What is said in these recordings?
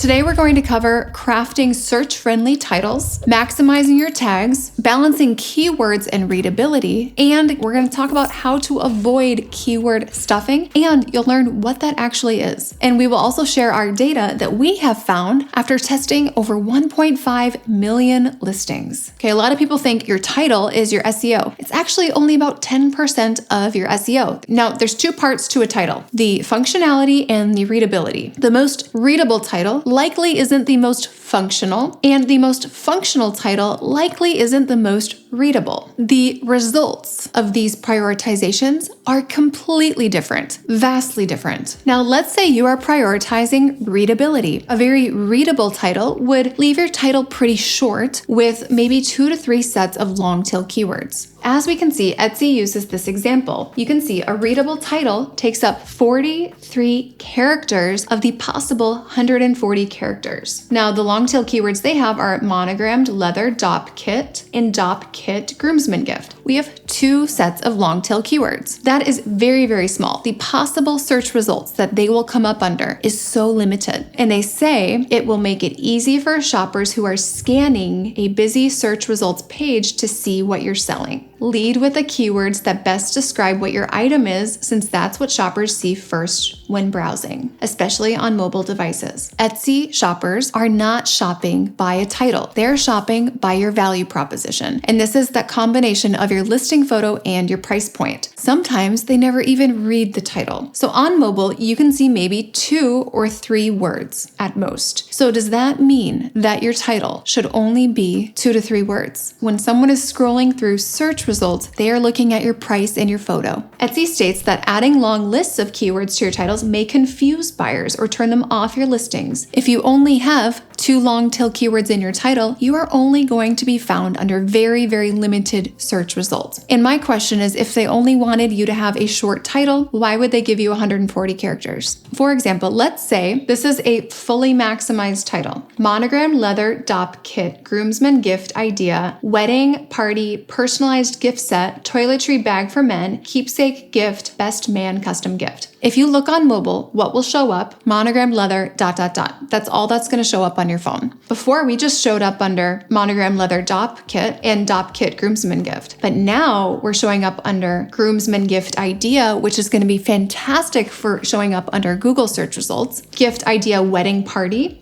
today we're going to cover crafting search-friendly titles, maximizing your tags, balancing keywords and readability, and we're going to talk about how to avoid keyword stuffing, and you'll learn what that actually is. And we will also share our data that we have found after testing over 1.5 million listings. Okay, a lot of people think your title is your SEO. It's actually only about 10% of your SEO. Now, there's two parts to a title: the functionality and the readability. The most readable title likely isn't the most functional, and the most functional title likely isn't the most readable. The results of these prioritizations are completely different, vastly different. Now, let's say you are prioritizing readability. A very readable title would leave your title pretty short with maybe 2 to 3 sets of long tail keywords. As we can see, Etsy uses this example. You can see a readable title takes up 43 characters of the possible 140 characters. Now, the long tail keywords they have are monogrammed leather DOP kit and DOP kit groomsman gift. We have 2 sets of long tail keywords. That is very, very small. The possible search results that they will come up under is so limited. And they say it will make it easy for shoppers who are scanning a busy search results page to see what you're selling. Lead with the keywords that best describe what your item is, since that's what shoppers see first when browsing, especially on mobile devices. Etsy shoppers are not shopping by a title. They're shopping by your value proposition. And this is that combination of your listing photo and your price point. Sometimes they never even read the title. So on mobile, you can see maybe 2 or 3 words at most. So does that mean that your title should only be 2 to 3 words? When someone is scrolling through search results, they are looking at your price and your photo. Etsy states that adding long lists of keywords to your titles may confuse buyers or turn them off your listings. If you only have 2 long tail keywords in your title, you are only going to be found under very, very limited search results. And my question is, if they only wanted you to have a short title, why would they give you 140 characters? For example, let's say this is a fully maximized title: monogram leather DOP kit groomsman gift idea, wedding party personalized gift set, toiletry bag for men, keepsake gift, best man custom gift. If you look on mobile, what will show up? Monogram leather ... That's all that's going to show up on your phone. Before, we just showed up under monogram leather DOP kit and DOP kit groomsman gift. But now we're showing up under groomsman gift idea, which is going to be fantastic for showing up under Google search results. Gift idea wedding party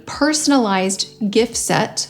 personalized gift set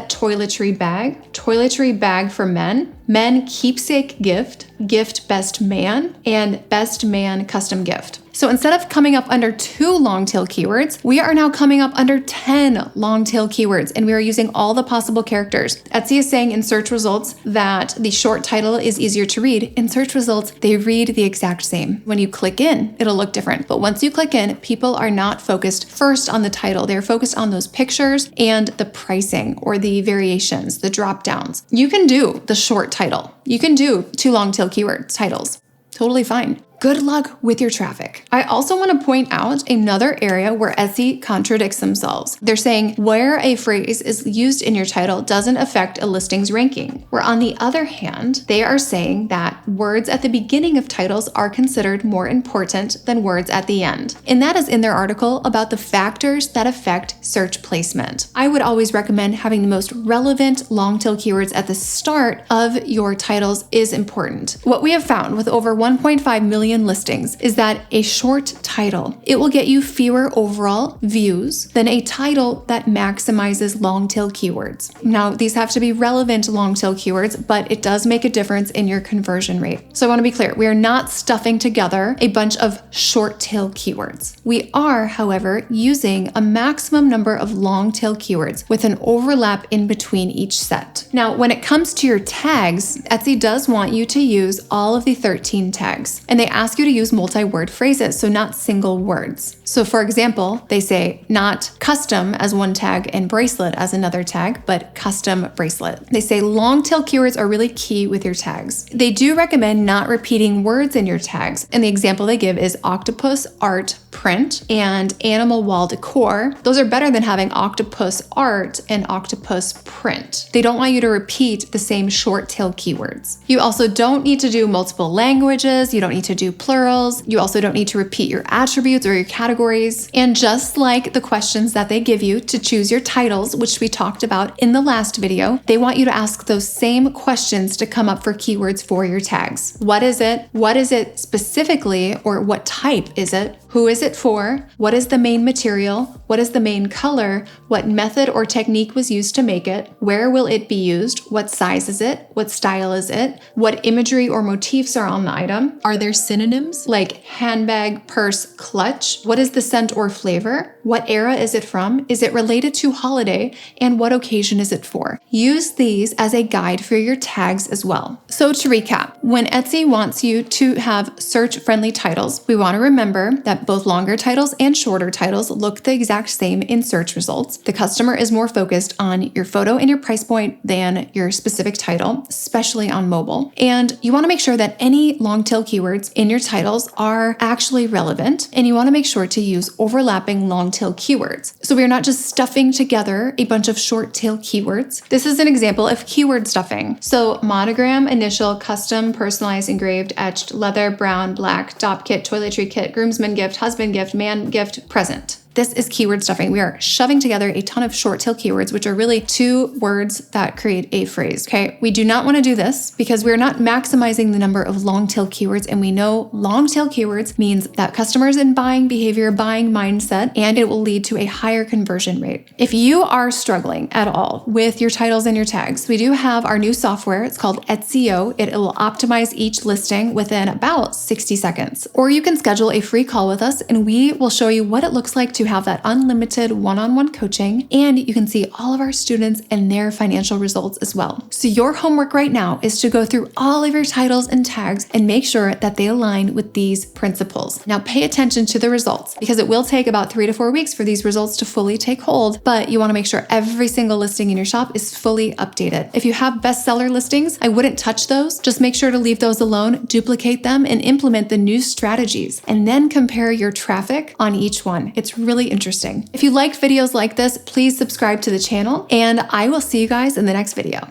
toiletry bag for men, men keepsake gift, gift best man, and best man custom gift. So instead of coming up under 2 long tail keywords, we are now coming up under 10 long tail keywords, and we are using all the possible characters. Etsy is saying in search results that the short title is easier to read. In search results, they read the exact same. When you click in, it'll look different. But once you click in, people are not focused first on the title. They're focused on those pictures and the pricing or the variations, the drop downs. You can do the short title. You can do 2 long tail keyword titles. Totally fine. Good luck with your traffic. I also want to point out another area where Etsy contradicts themselves. They're saying where a phrase is used in your title doesn't affect a listing's ranking. Where on the other hand, they are saying that words at the beginning of titles are considered more important than words at the end. And that is in their article about the factors that affect search placement. I would always recommend having the most relevant long tail keywords at the start of your titles is important. What we have found with over 1.5 million listings is that a short title, it will get you fewer overall views than a title that maximizes long tail keywords. Now, these have to be relevant long tail keywords, but it does make a difference in your conversion rate. So I want to be clear, we are not stuffing together a bunch of short tail keywords. We are, however, using a maximum number of long tail keywords with an overlap in between each set. Now, when it comes to your tags, Etsy does want you to use all of the 13 tags, and they ask you to use multi-word phrases, so not single words. So for example, they say not custom as one tag and bracelet as another tag, but custom bracelet. They say long tail keywords are really key with your tags. They do recommend not repeating words in your tags. And the example they give is octopus art print and animal wall decor. Those are better than having octopus art and octopus print. They don't want you to repeat the same short tail keywords. You also don't need to do multiple languages. You don't need to do do plurals. You also don't need to repeat your attributes or your categories. And just like the questions that they give you to choose your titles, which we talked about in the last video, they want you to ask those same questions to come up for keywords for your tags. What is it? What is it specifically, or what type is it? Who is it for? What is the main material? What is the main color? What method or technique was used to make it? Where will it be used? What size is it? What style is it? What imagery or motifs are on the item? Are there synonyms like handbag, purse, clutch? What is the scent or flavor? What era is it from? Is it related to holiday? And what occasion is it for? Use these as a guide for your tags as well. So to recap, when Etsy wants you to have search-friendly titles, we want to remember that both longer titles and shorter titles look the exact same in search results. The customer is more focused on your photo and your price point than your specific title, especially on mobile. And you want to make sure that any long tail keywords in your titles are actually relevant, and you want to make sure to use overlapping long tail keywords. So we are not just stuffing together a bunch of short tail keywords. This is an example of keyword stuffing. So monogram, initial, custom, personalized, engraved, etched, leather, brown, black, dop kit, toiletry kit, groomsman gift, husband gift, man gift, present. This is keyword stuffing. We are shoving together a ton of short tail keywords, which are really two words that create a phrase, okay? We do not want to do this because we're not maximizing the number of long tail keywords, and we know long tail keywords means that customers in buying behavior, buying mindset, and it will lead to a higher conversion rate. If you are struggling at all with your titles and your tags, we do have our new software. It's called SEO. It will optimize each listing within about 60 seconds. Or you can schedule a free call with us, and we will show you what it looks like to have that unlimited one-on-one coaching, and you can see all of our students and their financial results as well. So your homework right now is to go through all of your titles and tags and make sure that they align with these principles. Now pay attention to the results, because it will take about 3 to 4 weeks for these results to fully take hold, but you want to make sure every single listing in your shop is fully updated. If you have bestseller listings, I wouldn't touch those. Just make sure to leave those alone, duplicate them, and implement the new strategies, and then compare your traffic on each one. It's really interesting. If you like videos like this, please subscribe to the channel, and I will see you guys in the next video.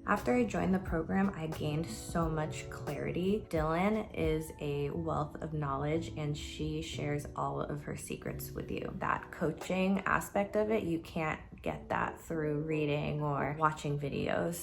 After I joined the program, I gained so much clarity. Dylan is a wealth of knowledge, and she shares all of her secrets with you. That coaching aspect of it, you can't get that through reading or watching videos.